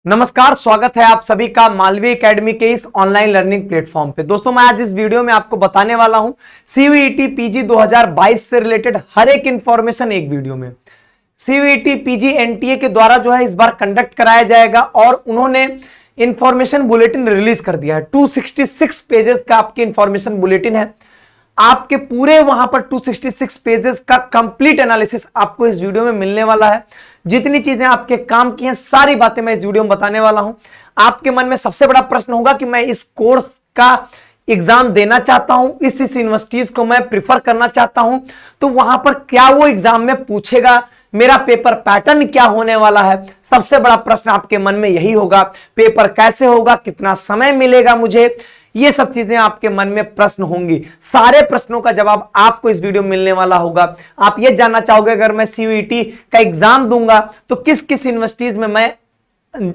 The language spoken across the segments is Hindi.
नमस्कार, स्वागत है आप सभी का मालवी एकेडमी के इस ऑनलाइन लर्निंग प्लेटफॉर्म पे। दोस्तों, मैं आज इस वीडियो में आपको बताने वाला हूं सीयूईटी पीजी 2022 से रिलेटेड हर एक इंफॉर्मेशन एक वीडियो में। सीयूईटी पीजी एनटीए के द्वारा जो है इस बार कंडक्ट कराया जाएगा और उन्होंने इंफॉर्मेशन बुलेटिन रिलीज कर दिया है। 266 पेजेस का आपकी इंफॉर्मेशन बुलेटिन है। आपके पूरे वहां पर 266 पेजेस का कंप्लीट एनालिसिस आपको इस वीडियो में मिलने वाला है। जितनी चीजें आपके काम की हैं सारी बातें मैं इस वीडियो में बताने वाला हूं। आपके मन में सबसे बड़ा प्रश्न होगा कि मैं इस कोर्स का एग्जाम देना चाहता हूं, इस यूनिवर्सिटीज को मैं प्रिफर करना चाहता हूं, तो वहां पर क्या वो एग्जाम में पूछेगा, मेरा पेपर पैटर्न क्या होने वाला है। सबसे बड़ा प्रश्न आपके मन में यही होगा, पेपर कैसे होगा, कितना समय मिलेगा मुझे, ये सब चीजें आपके मन में प्रश्न होंगी। सारे प्रश्नों का जवाब आपको इस वीडियो में मिलने वाला होगा। आप ये जानना चाहोगे अगर मैं सीयूईटी का एग्जाम दूंगा तो किस किस यूनिवर्सिटीज में मैं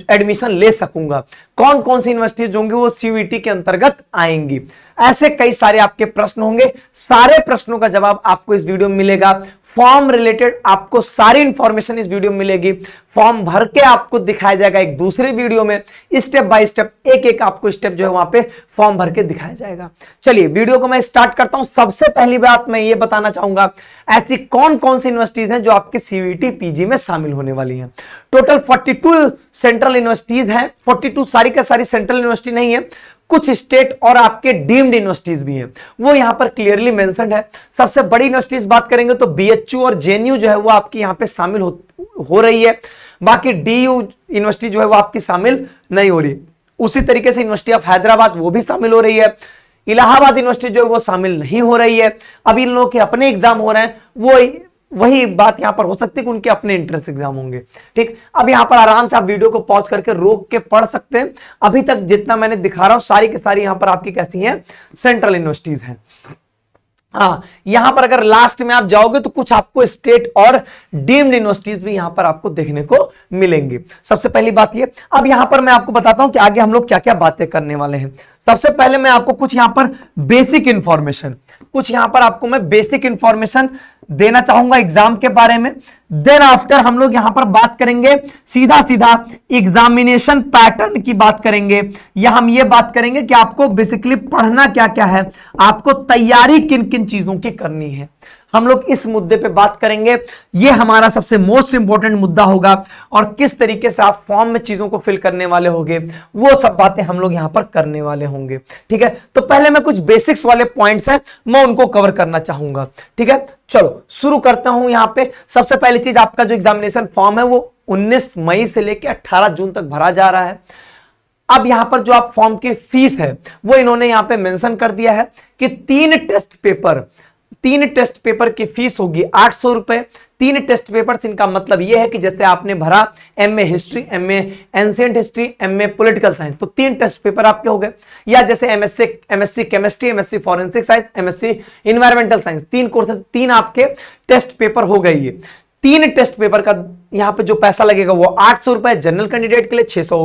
एडमिशन ले सकूंगा, कौन कौन सी यूनिवर्सिटीज होंगी वो सीयूईटी के अंतर्गत आएंगी। ऐसे कई सारे आपके प्रश्न होंगे। सारे प्रश्नों का जवाब आपको इस वीडियो में मिलेगा। फॉर्म रिलेटेड आपको सारी इंफॉर्मेशन इस वीडियो में मिलेगी। फॉर्म भर के आपको दिखाया जाएगा एक दूसरे वीडियो में, स्टेप बाय स्टेप एक एक आपको स्टेप जो है वहां पे फॉर्म भर के दिखाया जाएगा। चलिए वीडियो को मैं स्टार्ट करता हूं। सबसे पहली बात मैं ये बताना चाहूंगा, ऐसी कौन कौन सी यूनिवर्सिटीज हैं जो आपके सीयूईटी पीजी में शामिल होने वाली हैं। टोटल 42 सेंट्रल यूनिवर्सिटीज हैं। 42 सारी का सारी सेंट्रल यूनिवर्सिटी नहीं है, कुछ स्टेट और आपके डीम्ड यूनिवर्सिटीज भी हैं, वो यहां पर क्लियरली मेंशन्ड है। सबसे बड़ी यूनिवर्सिटीज बात करेंगे तो बीएचयू और जेएनयू जो है वो आपकी यहां पे शामिल हो रही है। बाकी डीयू यूनिवर्सिटी जो है वो आपकी शामिल नहीं हो रही। उसी तरीके से यूनिवर्सिटी ऑफ हैदराबाद वो भी शामिल हो रही है। इलाहाबाद यूनिवर्सिटी जो है वो शामिल नहीं हो रही है। अभी इन लोगों के अपने एग्जाम हो रहे हैं, वो वही बात यहां पर हो सकती है कि उनके अपने एंट्रेंस एग्जाम होंगे। ठीक, अब यहां पर आराम से आप वीडियो को पॉज करके रोक के पढ़ सकते हैं। अभी तक जितना मैंने दिखा रहा हूं सारी की सारी यहां पर आपकी कैसी हैं, सेंट्रल यूनिवर्सिटीज हैं। हाँ, यहां पर अगर लास्ट में आप जाओगे तो कुछ आपको स्टेट और डीम्ड यूनिवर्सिटीज भी यहां पर आपको देखने को मिलेंगी। सबसे पहली बात ये, अब यहां पर मैं आपको बताता हूं कि आगे हम लोग क्या क्या बातें करने वाले हैं। सबसे पहले मैं आपको कुछ यहां पर बेसिक इंफॉर्मेशन बेसिक इंफॉर्मेशन देना चाहूंगा एग्जाम के बारे में। देन आफ्टर हम लोग यहां पर बात करेंगे सीधा सीधा एग्जामिनेशन पैटर्न की बात करेंगे, या हम ये बात करेंगे कि आपको बेसिकली पढ़ना क्या क्या है, आपको तैयारी किन किन चीजों की करनी है। हम लोग इस मुद्दे पे बात करेंगे। ये हमारा सबसे मोस्ट इंपॉर्टेंट मुद्दा होगा और किस तरीके से आप फॉर्म में चीजों को फिल करने वाले होंगे वो सब बातें हम लोग यहां पर करने वाले होंगे। ठीक है, तो पहले मैं कुछ बेसिक्स वाले पॉइंट्स हैं मैं उनको कवर करना चाहूंगा। ठीक है, चलो शुरू करता हूं। यहां पे सबसे पहली चीज, आपका जो एग्जामिनेशन फॉर्म है वो 19 मई से लेकर 18 जून तक भरा जा रहा है। अब यहां पर जो आप फॉर्म की फीस है वो इन्होंने यहां पे मेंशन कर दिया है कि 3 टेस्ट पेपर की फीस होगी 800 रुपए। 3 टेस्ट पेपर्स, इनका मतलब यह है कि जैसे आपने भरा MA history, MA ancient history, MA political science, तो 3 टेस्ट पेपर आपके हो गए। या जैसे MSc chemistry, MSc forensic science, MSc environmental science, 3 courses, 3 आपके टेस्ट पेपर हो गए। ये 3 टेस्ट पेपर का यहां पे जो पैसा लगेगा वो 800 रुपए जनरल कैंडिडेट के लिए, 600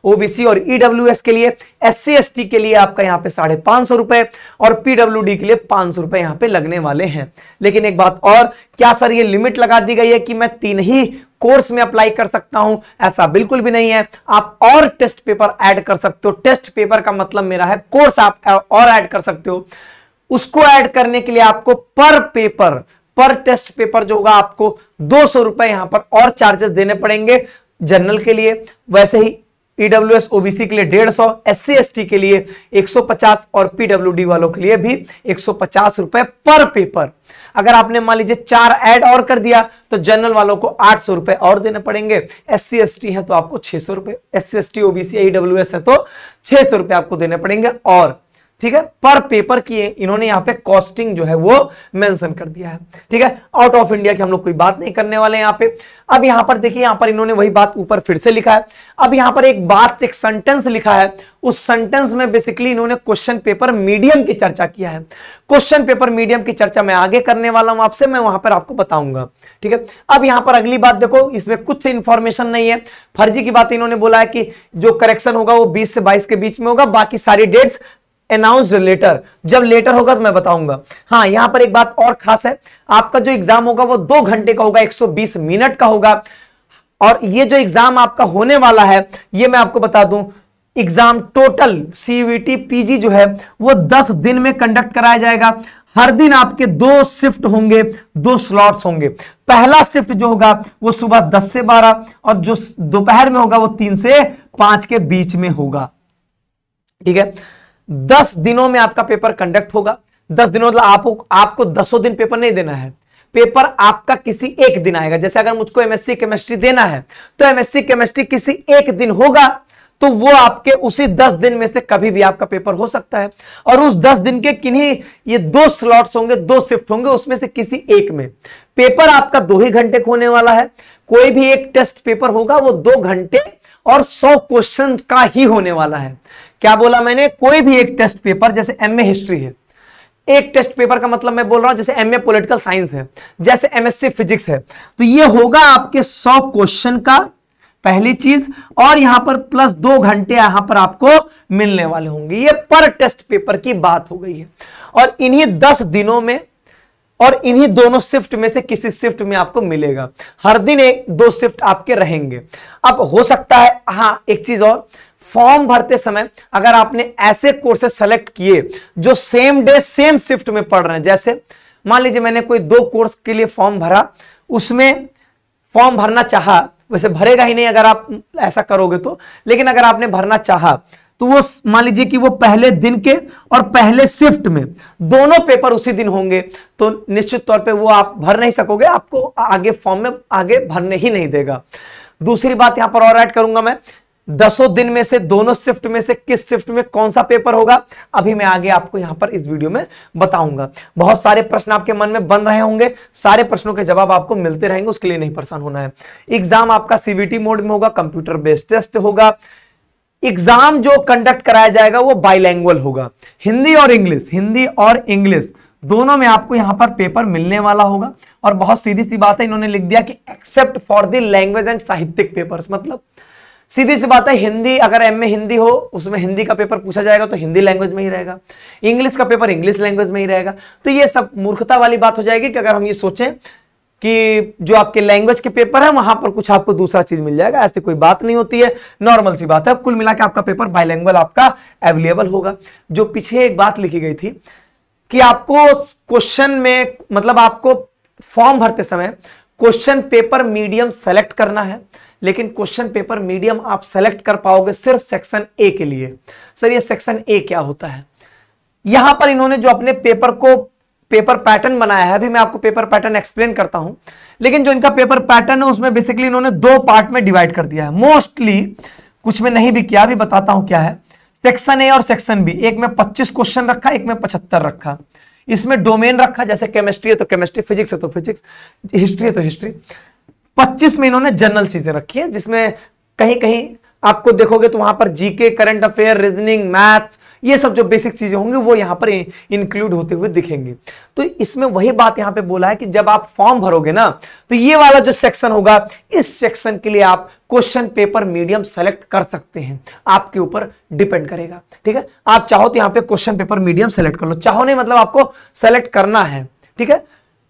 ओबीसी और ईडब्ल्यूएस के लिए, एससी एसटी के लिए आपका यहां पे 550 रुपए और पीडब्ल्यूडी के लिए 500 रुपए यहां पे लगने वाले हैं। लेकिन एक बात और, क्या सर ये लिमिट लगा दी गई है कि मैं 3 ही कोर्स में अप्लाई कर सकता हूं? ऐसा बिल्कुल भी नहीं है। आप और टेस्ट पेपर ऐड कर सकते हो। टेस्ट पेपर का मतलब मेरा है कोर्स आप और ऐड कर सकते हो। उसको ऐड करने के लिए आपको पर टेस्ट पेपर जो होगा आपको 200 रुपए यहां पर और चार्जेस देने पड़ेंगे जनरल के लिए। वैसे ही ईडब्ल्यूएस ओबीसी के लिए 150, एससी एसटी के लिए 150 और पीडब्ल्यूडी वालों के लिए भी 150 रुपए पर पेपर। अगर आपने मान लीजिए 4 ऐड और कर दिया तो जनरल वालों को 800 रुपए और देने पड़ेंगे। एससी एसटी है तो आपको 600 रुपए, एससी एसटी ओबीसी ईडब्ल्यूएस है तो 600 रुपए आपको देने पड़ेंगे। और ठीक है, पर पेपर की इन्होंने यहां पे कॉस्टिंग जो है वो मेंशन कर दिया है। ठीक है, आउट ऑफ इंडिया की हम लोग कोई बात नहीं करने वाले हैं यहां पे। अब यहां पर देखिए, यहां पर इन्होंने वही बात ऊपर फिर से लिखा है। अब यहां पर एक सेंटेंस लिखा है। उस सेंटेंस में बेसिकली इन्होंने क्वेश्चन पेपर मीडियम की चर्चा किया है। क्वेश्चन पेपर मीडियम की चर्चा मैं आगे करने वाला हूं आपसे, मैं वहां पर आपको बताऊंगा। ठीक है, अब यहां पर अगली बात देखो, इसमें कुछ इंफॉर्मेशन नहीं है, फर्जी की बात इन्होंने बोला है कि जो करेक्शन होगा वो 20 से 22 के बीच में होगा, बाकी सारी डेट्स अनाउंस्ड लेटर, जब लेटर होगा तो मैं बताऊंगा। हाँ, यहां पर एक बात और खास है, आपका जो एग्जाम होगा वो 2 घंटे का होगा, 120 मिनट का होगा। और ये जो एग्जाम आपका होने वाला है, ये मैं आपको बता दूं, एग्जाम टोटल CUET PG जो है वो 10 दिन में कंडक्ट कराया जाएगा। हर दिन आपके 2 शिफ्ट होंगे, 2 स्लॉट्स होंगे। पहला शिफ्ट जो होगा वो सुबह 10 से 12 और जो दोपहर में होगा वो 3 से 5 के बीच में होगा। ठीक है, 10 दिनों में आपका पेपर कंडक्ट होगा। 10 दिनों मतलब आपको 10 दिन पेपर नहीं देना है, पेपर आपका किसी एक दिन आएगा। जैसे अगर मुझको MSc केमिस्ट्री देना है तो MSc केमिस्ट्री किसी एक दिन होगा, तो वो आपके उसी 10 दिन में से कभी भी आपका पेपर हो सकता है। और उस 10 दिन के किन्हीं ये 2 स्लॉट्स होंगे, 2 शिफ्ट होंगे, उसमें से किसी एक में पेपर आपका 2 ही घंटे का होने वाला है। कोई भी एक टेस्ट पेपर होगा वो 2 घंटे और 100 क्वेश्चन का ही होने वाला है। क्या बोला मैंने? कोई भी एक टेस्ट पेपर, जैसे MA हिस्ट्री है, एक टेस्ट पेपर का मतलब मैं बोल रहा हूं जैसे MA पॉलिटिकल साइंस है, जैसे MSc फिजिक्स है, तो ये होगा आपके 100 क्वेश्चन का, पहली चीज। और यहां पर प्लस 2 घंटे यहां पर आपको मिलने वाले होंगे। ये पर टेस्ट पेपर की बात हो गई है। और इन्हीं 10 दिनों में और इन्हीं दोनों शिफ्ट में से किसी शिफ्ट में आपको मिलेगा। हर दिन 1-2 शिफ्ट आपके रहेंगे। अब हो सकता है, हाँ एक चीज और, फॉर्म भरते समय अगर आपने ऐसे कोर्सेज सेलेक्ट किए जो सेम डे सेम शिफ्ट में पढ़ रहे हैं, जैसे मान लीजिए मैंने कोई 2 कोर्स के लिए फॉर्म भरा, उसमें फॉर्म भरना चाहा, वैसे भरेगा ही नहीं अगर आप ऐसा करोगे तो, लेकिन अगर आपने भरना चाहा तो वो मान लीजिए कि वो पहले दिन के और पहले शिफ्ट में दोनों पेपर उसी दिन होंगे, तो निश्चित तौर पे वो आप भर नहीं सकोगे, आपको आगे फॉर्म में आगे भरने ही नहीं देगा। दूसरी बात यहां पर और ऐड करूंगा मैं, 10 दिन में से दोनों शिफ्ट में से किस शिफ्ट में कौन सा पेपर होगा, अभी मैं आगे आपको यहां पर इस वीडियो में बताऊंगा। बहुत सारे प्रश्न आपके मन में बन रहे होंगे, सारे प्रश्नों के जवाब आपको मिलते रहेंगे, उसके लिए नहीं परेशान होना है। एग्जाम आपका CBT मोड में होगा, कंप्यूटर बेस्ड टेस्ट होगा। एग्जाम जो कंडक्ट कराया जाएगा वो बाइलैंग्वेज होगा, हिंदी और इंग्लिश दोनों में आपको यहां पर पेपर मिलने वाला होगा। और बहुत सीधी सी बात है, इन्होंने लिख दिया कि except for the language and साहित्यिक पेपर्स, मतलब सीधी सी बात है, हिंदी अगर MA हिंदी हो उसमें हिंदी का पेपर पूछा जाएगा तो हिंदी लैंग्वेज में ही रहेगा, इंग्लिश का पेपर इंग्लिश लैंग्वेज में ही रहेगा। तो ये सब मूर्खता वाली बात हो जाएगी कि अगर हम ये सोचें कि जो आपके लैंग्वेज के पेपर है वहां पर कुछ आपको दूसरा चीज मिल जाएगा, ऐसी कोई बात नहीं होती है, नॉर्मल सी बात है। कुल मिला के आपका पेपर बाइलैंग्वेज आपका अवेलेबल होगा। जो पीछे एक बात लिखी गई थी कि आपको क्वेश्चन में, मतलब आपको फॉर्म भरते समय क्वेश्चन पेपर मीडियम सेलेक्ट करना है, लेकिन क्वेश्चन पेपर मीडियम आप सेलेक्ट कर पाओगे सिर्फ सेक्शन A के लिए। सर ये सेक्शन A क्या होता है? यहां पर इन्होंने जो अपने पेपर को पेपर पैटर्न बनाया है, अभी मैं आपको पेपर पैटर्न एक्सप्लेन करता हूं, लेकिन जो इनका पेपर पैटर्न है उसमें बेसिकली इन्होंने 2 पार्ट में डिवाइड कर दिया है। मोस्टली कुछ में नहीं भी किया, अभी बताता हूं क्या है। सेक्शन A और सेक्शन B, एक में 25 क्वेश्चन रखा, एक में 75 रखा। इसमें डोमेन रखा, जैसे केमिस्ट्री है तो केमिस्ट्री, फिजिक्स है तो फिजिक्स, हिस्ट्री है तो हिस्ट्री। 25 में इन्होंने जनरल चीजें रखी है, जिसमें कहीं कहीं आपको देखोगे तो वहां पर GK, current affair, reasoning, maths, ये सब जो बेसिक चीजें होंगी वो यहां पर इंक्लूड होते हुए दिखेंगे। तो इसमें वही बात यहां पे बोला है कि जब आप फॉर्म भरोगे ना, तो ये वाला जो सेक्शन होगा, इस सेक्शन के लिए आप क्वेश्चन पेपर मीडियम सेलेक्ट कर सकते हैं, आपके ऊपर डिपेंड करेगा। ठीक है, आप चाहो तो यहां पे क्वेश्चन पेपर मीडियम सेलेक्ट कर लो, चाहो नहीं मतलब आपको सेलेक्ट करना है। ठीक है,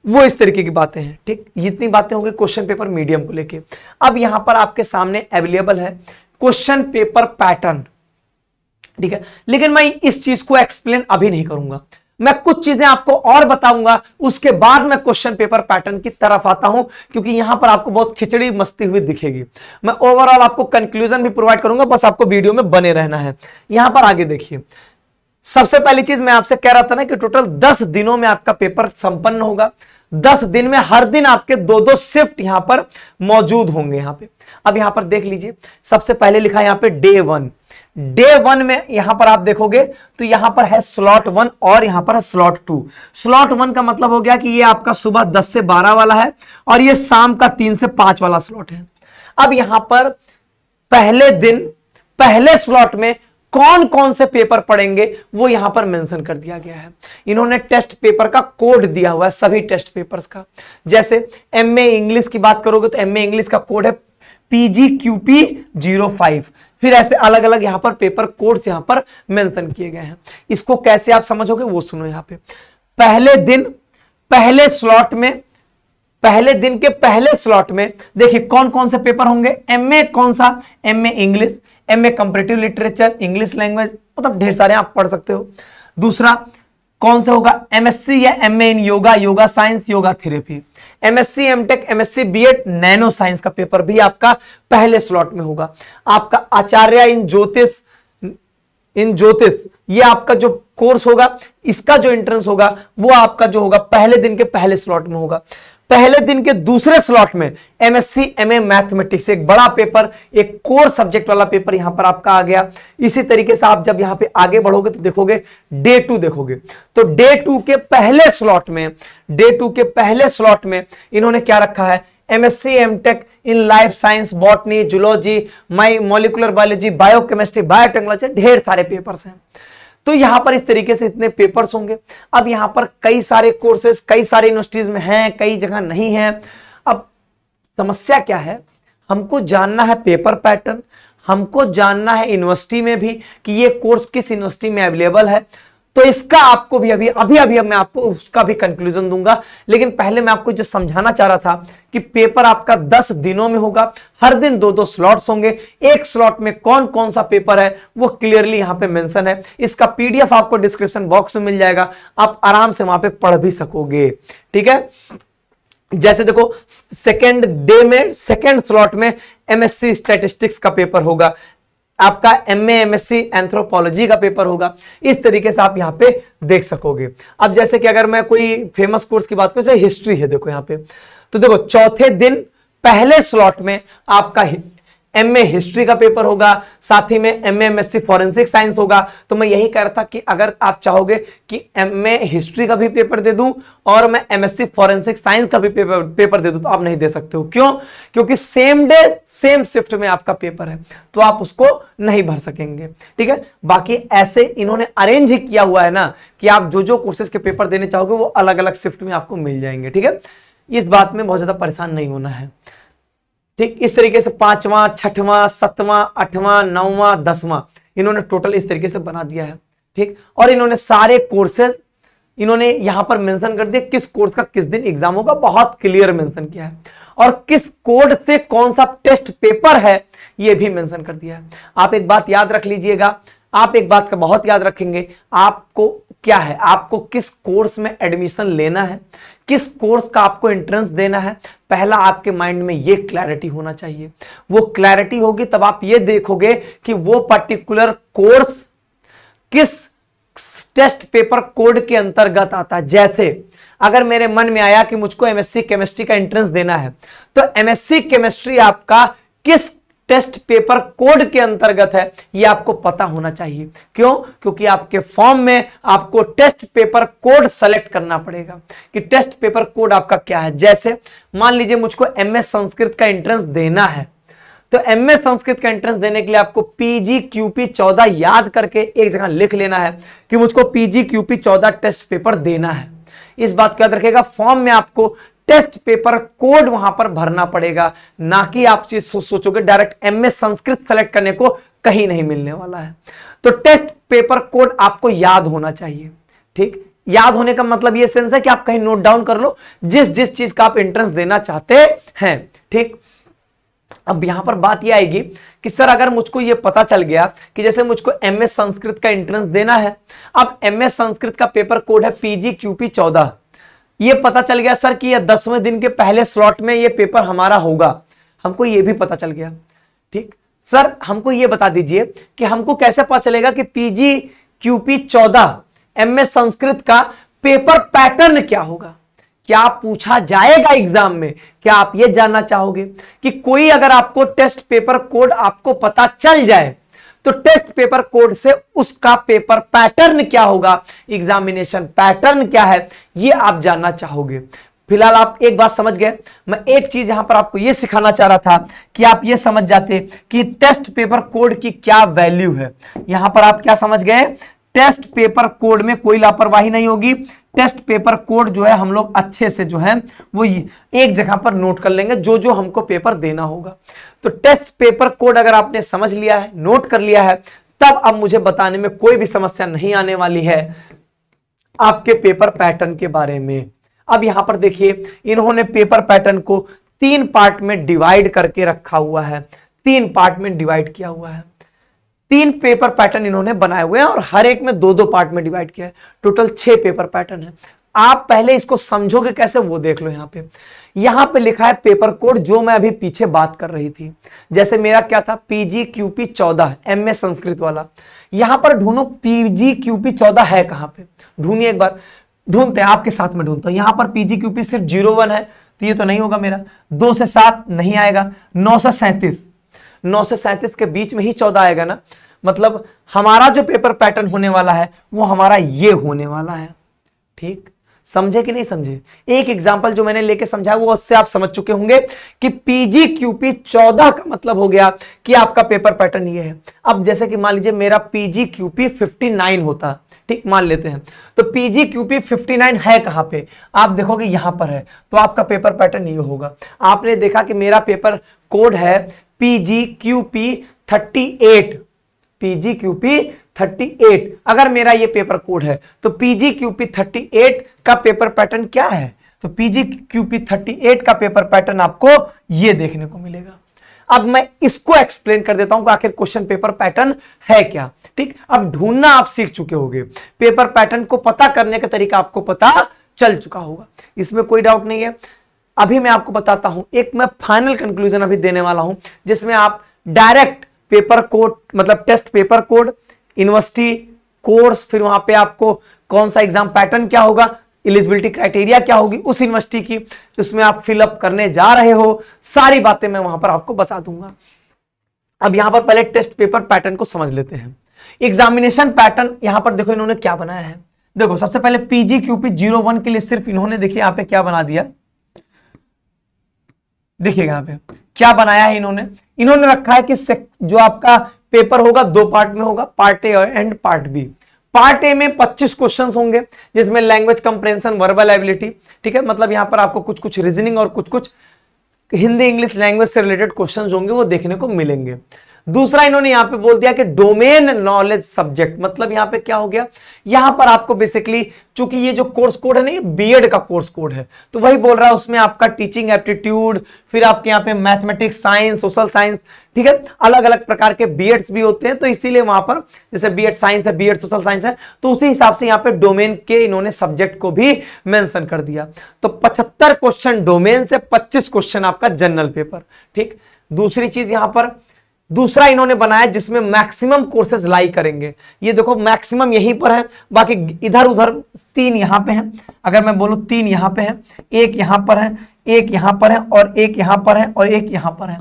वो इस तरीके की बातें हैं। ठीक, इतनी बातें होंगी क्वेश्चन पेपर मीडियम को लेके। अब यहां पर आपके सामने अवेलेबल है क्वेश्चन पेपर पैटर्न। ठीक है, लेकिन मैं इस चीज को एक्सप्लेन अभी नहीं करूंगा, मैं कुछ चीजें आपको और बताऊंगा, उसके बाद मैं क्वेश्चन पेपर पैटर्न की तरफ आता हूं, क्योंकि यहां पर आपको बहुत खिचड़ी मस्ती हुई दिखेगी। मैं ओवरऑल आपको कंक्लूजन भी प्रोवाइड करूंगा, बस आपको वीडियो में बने रहना है। यहां पर आगे देखिए, सबसे पहली चीज मैं आपसे कह रहा था ना कि टोटल 10 दिनों में आपका पेपर संपन्न होगा। 10 दिन में हर दिन आपके 2-2 शिफ्ट यहां पर मौजूद होंगे। यहां पे अब यहां पर देख लीजिए, सबसे पहले लिखा है यहां पे डे 1। डे 1 में यहां पर आप देखोगे तो यहां पर है स्लॉट 1 और यहां पर है स्लॉट 2। स्लॉट 1 का मतलब हो गया कि ये आपका सुबह 10 से 12 वाला है और ये शाम का 3 से 5 वाला स्लॉट है। अब यहां पर पहले दिन पहले स्लॉट में कौन कौन से पेपर पढ़ेंगे वो यहां पर मेंशन कर दिया गया है। इन्होंने टेस्ट पेपर का कोड दिया हुआ है सभी टेस्ट पेपर्स का। जैसे MA इंग्लिश की बात करोगे तो MA इंग्लिश का कोड है PGQP05। फिर ऐसे अलग अलग यहां पर पेपर कोड्स यहां पर मेंशन किए गए हैं। इसको कैसे आप समझोगे वो सुनो। यहां पे पहले दिन पहले स्लॉट में पहले दिन के पहले स्लॉट में देखिए कौन कौन से पेपर होंगे। एमए कौन सा, MA English, MA comparative literature, English language, मतलब ढेर सारे आप पढ़ सकते हो। दूसरा कौन सा होगा, एमएससी या MA in yoga, yoga science, yoga therapy. MSc MTech, MSc BEd, nano science का पेपर भी आपका पहले स्लॉट में होगा। आपका आचार्य इन ज्योतिष ये आपका जो कोर्स होगा, इसका जो एंट्रेंस होगा वो आपका जो होगा पहले दिन के पहले स्लॉट में होगा। पहले दिन के दूसरे स्लॉट में एमएससी एमए मैथमेटिक्स, एक बड़ा पेपर, एक कोर सब्जेक्ट वाला पेपर यहां पर आपका आ गया। इसी तरीके से आप जब यहां पे आगे बढ़ोगे तो देखोगे डे 2 देखोगे, तो डे 2 के पहले स्लॉट में इन्होंने क्या रखा है, MSc MTech in life science, botany, zoology, molecular biology, biochemistry, biotechnology, ढेर सारे पेपर्स हैं। तो यहां पर इस तरीके से इतने पेपर्स होंगे। अब यहां पर कई सारे कोर्सेज कई सारे यूनिवर्सिटीज में हैं, कई जगह नहीं है। अब समस्या क्या है, हमको जानना है पेपर पैटर्न, हमको जानना है यूनिवर्सिटी में भी कि ये कोर्स किस यूनिवर्सिटी में अवेलेबल है। तो इसका आपको भी अभी मैं आपको उसका भी कंक्लूजन दूंगा। लेकिन पहले मैं आपको जो समझाना चाह रहा था कि पेपर आपका 10 दिनों में होगा, हर दिन 2-2 स्लॉट्स होंगे। एक स्लॉट में कौन कौन सा पेपर है वो क्लियरली यहां पे मेंशन है। इसका पीडीएफ आपको डिस्क्रिप्शन बॉक्स में मिल जाएगा, आप आराम से वहां पे पढ़ भी सकोगे। ठीक है, जैसे देखो सेकेंड डे में सेकेंड स्लॉट में एमएससी स्टैटिस्टिक्स का पेपर होगा, आपका एमए एमएससी एंथ्रोपोलॉजी का पेपर होगा। इस तरीके से आप यहां पे देख सकोगे। अब जैसे कि अगर मैं कोई फेमस कोर्स की बात करूं, जैसे हिस्ट्री है, देखो यहां पे, तो देखो चौथे दिन पहले स्लॉट में आपका एमए हिस्ट्री का पेपर होगा, साथ ही में एमए एमएससी फॉरेंसिक साइंस होगा। तो मैं यही कह रहा था कि अगर आप चाहोगे कि एमए हिस्ट्री का भी पेपर दे दूं और मैं एमएससी फॉरेंसिक साइंस का भी पेपर दे दूं, तो आप नहीं दे सकते हो। क्यों? क्योंकि सेम डे सेम शिफ्ट में आपका पेपर है, तो आप उसको नहीं भर सकेंगे। ठीक है, बाकी ऐसे इन्होंने अरेंज ही किया हुआ है ना कि आप जो जो कोर्सेज के पेपर देने चाहोगे वो अलग अलग शिफ्ट में आपको मिल जाएंगे। ठीक है, इस बात में बहुत ज्यादा परेशान नहीं होना है। ठीक, इस तरीके से 5वां, 6वां, 7वां, 8वां, 9वां, 10वां इन्होंने टोटल इस तरीके से बना दिया है। ठीक, और इन्होंने सारे कोर्सेज इन्होंने यहां पर मेंशन कर दिया, किस कोर्स का किस दिन एग्जाम होगा, बहुत क्लियर मेंशन किया है। और किस कोड से कौन सा टेस्ट पेपर है यह भी मेंशन कर दिया है। आप एक बात याद रख लीजिएगा, आप एक बात का बहुत याद रखेंगे, आपको क्या है, आपको किस कोर्स में एडमिशन लेना है, किस कोर्स का आपको एंट्रेंस देना है, पहला आपके माइंड में ये क्लैरिटी होना चाहिए। वो क्लैरिटी होगी तब आप ये देखोगे कि वो पर्टिकुलर कोर्स किस टेस्ट पेपर कोड के अंतर्गत आता है। जैसे अगर मेरे मन में आया कि मुझको एमएससी केमिस्ट्री का एंट्रेंस देना है, तो एमएससी केमिस्ट्री आपका किस टेस्ट पेपर कोड के अंतर्गत है ये आपको पता होना चाहिए। क्यों? क्योंकि आपके फॉर्म में आपको टेस्ट पेपर कोड सेलेक्ट करना पड़ेगा कि टेस्ट पेपर कोड आपका क्या है। जैसे मान लीजिए मुझको एमएस संस्कृत का एंट्रेंस देना है, तो एमएस संस्कृत का एंट्रेंस देने के लिए आपको पीजीक्यूपी 14 याद करके एक जगह लिख लेना है कि मुझको पीजीक्यूपी 14 टेस्ट पेपर देना है। इस बात को याद रखिएगा, फॉर्म में आपको टेस्ट पेपर कोड वहां पर भरना पड़ेगा, ना कि आप चीज सोचोगे डायरेक्ट एमए संस्कृत सेलेक्ट करने को कहीं नहीं मिलने वाला है। तो टेस्ट पेपर कोड आपको याद होना चाहिए। ठीक, याद होने का मतलब ये सेंस है कि आप कहीं नोट डाउन कर लो जिस जिस चीज का आप एंट्रेंस देना चाहते हैं। ठीक, अब यहां पर बात यह आएगी कि सर अगर मुझको यह पता चल गया कि जैसे मुझको एमए संस्कृत का एंट्रेंस देना है, अब एमए संस्कृत का पेपर कोड है पीजीक्यूपी 14, ये पता चल गया सर कि ये 10वें दिन के पहले स्लॉट में ये पेपर हमारा होगा, हमको ये भी पता चल गया। ठीक, सर हमको ये बता दीजिए कि हमको कैसे पता चलेगा कि पीजीक्यूपी 14 एमए संस्कृत का पेपर पैटर्न क्या होगा, क्या पूछा जाएगा एग्जाम में? क्या आप ये जानना चाहोगे कि कोई अगर आपको टेस्ट पेपर कोड आपको पता चल जाए तो टेस्ट पेपर कोड से उसका पेपर पैटर्न क्या होगा, एग्जामिनेशन पैटर्न क्या है, ये आप जानना चाहोगे। फिलहाल आप एक बात समझ गए। मैं एक चीज यहां पर आपको यह सिखाना चाह रहा था कि आप ये समझ जाते कि टेस्ट पेपर कोड की क्या वैल्यू है। यहां पर आप क्या समझ गए, टेस्ट पेपर कोड में कोई लापरवाही नहीं होगी। टेस्ट पेपर कोड जो है हम लोग अच्छे से जो है वो एक जगह पर नोट कर लेंगे जो जो हमको पेपर देना होगा। तो टेस्ट पेपर कोड अगर आपने समझ लिया है, नोट कर लिया है, तब अब मुझे बताने में कोई भी समस्या नहीं आने वाली है आपके पेपर पैटर्न के बारे में। अब यहां पर देखिए इन्होंने पेपर पैटर्न को 3 पार्ट में डिवाइड करके रखा हुआ है, 3 पार्ट में डिवाइड किया हुआ है। 3 पेपर पैटर्न इन्होंने बनाए हुए हैं और हर एक में 2-2 पार्ट में डिवाइड किया है। टोटल 6 पेपर पैटर्न है। आप पहले इसको समझोगे कैसे वो देख लो। यहां पे लिखा है पेपर कोड, जो मैं अभी पीछे बात कर रही थी। जैसे मेरा क्या था, PGQP 14 MA संस्कृत वाला। यहां पर ढूंढो PGQP 14 है कहां पे, ढूंढिए एक बार। ढूंढते हैं, आपके साथ में ढूंढता हूं। यहां पर PGQP सिर्फ 01 है तो ये तो नहीं होगा मेरा। 2 से 7 नहीं आएगा। 9 से 37 के बीच में ही 14 आएगा ना। मतलब हमारा जो पेपर पैटर्न होने वाला है वो हमारा ये होने वाला है। ठीक, समझे कि नहीं समझे? एक एग्जांपल जो मैंने लेके समझाया वो उससे आप समझ चुके होंगे कि PGQP 14 का मतलब हो गया कि आपका पेपर पैटर्न ये है। अब जैसे कि मान लीजिए मेरा PGQP 59 होता, ठीक, मान लेते हैं, तो PGQP 59 है कहां पे? आप देखोगे यहां पर है, तो आपका पेपर पैटर्न ये होगा। आपने देखा कि मेरा पेपर कोड है PGQP 38, PGQP 38। अगर मेरा ये पेपर कोड है तो PGQP 38 का पेपर पैटर्न क्या है? तो PGQP 38 का पेपर पैटर्न आपको ये देखने को मिलेगा। अब मैं इसको एक्सप्लेन कर देता हूं कि आखिर क्वेश्चन पेपर पैटर्न है क्या। ठीक, अब ढूंढना आप सीख चुके होंगे, पेपर पैटर्न को पता करने का तरीका आपको पता चल चुका होगा, इसमें कोई डाउट नहीं है। अभी मैं आपको बताता हूं, एक मैं फाइनल कंक्लूजन अभी देने वाला हूं, जिसमें आप डायरेक्ट पेपर कोड मतलब test paper code, university course, फिर वहां पे आपको कौन सा एग्जाम पैटर्न क्या होगा, एलिजिबिलिटी क्राइटेरिया क्या होगी उस यूनिवर्सिटी की, उसमें आप फिलअप करने जा रहे हो, सारी बातें मैं वहां पर आपको बता दूंगा। अब यहां पर पहले टेस्ट पेपर पैटर्न को समझ लेते हैं। एग्जामिनेशन पैटर्न यहां पर देखो इन्होंने क्या बनाया है। देखो सबसे पहले PGQP 01 के लिए सिर्फ इन्होंने देखिए यहां पे क्या बना दिया, देखिएगा यहां पे क्या बनाया है इन्होंने रखा है कि जो आपका पेपर होगा 2 पार्ट में होगा, part A and part B. Part A में 25 क्वेश्चंस होंगे, जिसमें लैंग्वेज कंप्रेhension, वर्बल एबिलिटी, ठीक है, मतलब यहां पर आपको कुछ कुछ रीजनिंग और कुछ कुछ हिंदी इंग्लिश लैंग्वेज से रिलेटेड क्वेश्चंस होंगे, वो देखने को मिलेंगे। दूसरा इन्होंने यहां पे बोल दिया कि डोमेन नॉलेज सब्जेक्ट, मतलब यहां पे क्या हो गया, यहां पर आपको बेसिकली चूंकि ये जो कोर्स कोड है ना ये बीएड का कोर्स कोड है, तो वही बोल रहा है उसमें आपका टीचिंग एप्टीट्यूड, फिर आपके यहाँ पे मैथमेटिक्स, साइंस, सोशल साइंस, ठीक है, अलग अलग प्रकार के बीएड्स भी होते हैं, तो इसीलिए वहां पर जैसे बीएड साइंस है, बीएड सोशल साइंस है, तो उसी हिसाब से यहाँ पे डोमेन के इन्होंने सब्जेक्ट को भी मेंशन कर दिया। तो 75 क्वेश्चन डोमेन से, 25 क्वेश्चन आपका जनरल पेपर। ठीक, दूसरी चीज यहां पर दूसरा इन्होंने बनाया जिसमें मैक्सिमम कोर्सेज लाई करेंगे। ये देखो मैक्सिमम यहीं पर है, बाकी इधर उधर 3 यहां पे हैं। अगर मैं बोलूं 3 यहां पे है, 1 यहां पर है, 1 यहां पर है और 1 यहां पर है और 1 यहां पर है।